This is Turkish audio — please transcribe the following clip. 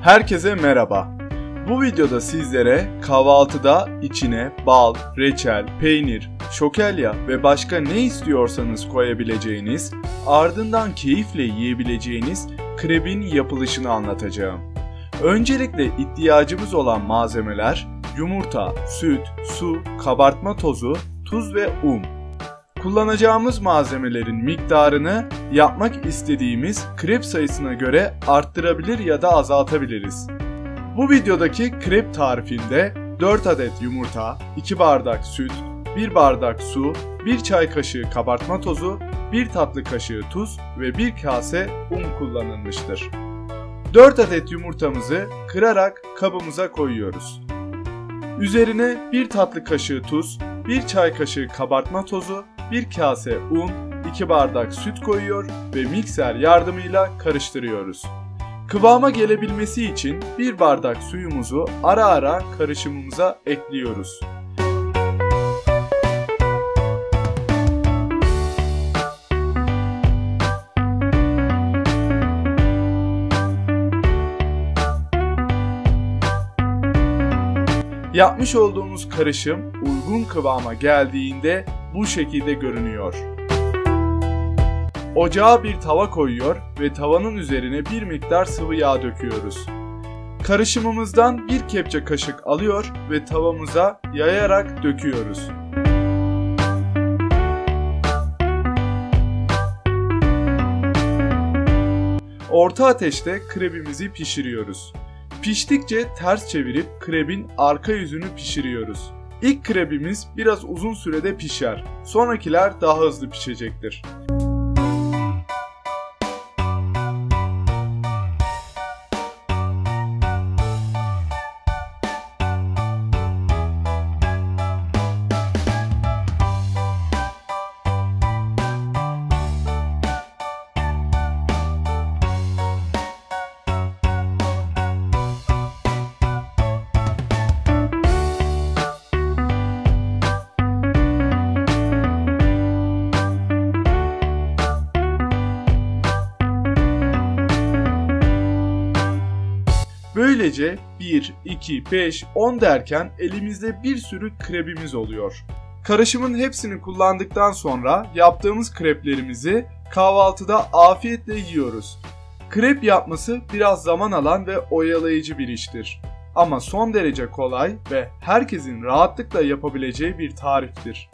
Herkese merhaba. Bu videoda sizlere kahvaltıda içine bal, reçel, peynir, şokelya ve başka ne istiyorsanız koyabileceğiniz, ardından keyifle yiyebileceğiniz krebin yapılışını anlatacağım. Öncelikle ihtiyacımız olan malzemeler yumurta, süt, su, kabartma tozu, tuz ve un. Kullanacağımız malzemelerin miktarını yapmak istediğimiz krep sayısına göre arttırabilir ya da azaltabiliriz. Bu videodaki krep tarifinde 4 adet yumurta, 2 bardak süt, 1 bardak su, 1 çay kaşığı kabartma tozu, 1 tatlı kaşığı tuz ve 1 kase un kullanılmıştır. 4 adet yumurtamızı kırarak kabımıza koyuyoruz. Üzerine 1 tatlı kaşığı tuz, 1 çay kaşığı kabartma tozu, 1 kase un, 2 bardak süt koyuyor ve mikser yardımıyla karıştırıyoruz. Kıvama gelebilmesi için 1 bardak suyumuzu ara ara karışımımıza ekliyoruz. Yapmış olduğumuz karışım uygun kıvama geldiğinde bu şekilde görünüyor. Ocağa bir tava koyuyor ve tavanın üzerine bir miktar sıvı yağ döküyoruz. Karışımımızdan bir kepçe kaşık alıyor ve tavamıza yayarak döküyoruz. Orta ateşte krebimizi pişiriyoruz. Piştikçe ters çevirip krebin arka yüzünü pişiriyoruz. İlk krebimiz biraz uzun sürede pişer. Sonrakiler daha hızlı pişecektir. Böylece 1, 2, 5, 10 derken elimizde bir sürü krebimiz oluyor. Karışımın hepsini kullandıktan sonra yaptığımız kreplerimizi kahvaltıda afiyetle yiyoruz. Krep yapması biraz zaman alan ve oyalayıcı bir iştir. Ama son derece kolay ve herkesin rahatlıkla yapabileceği bir tariftir.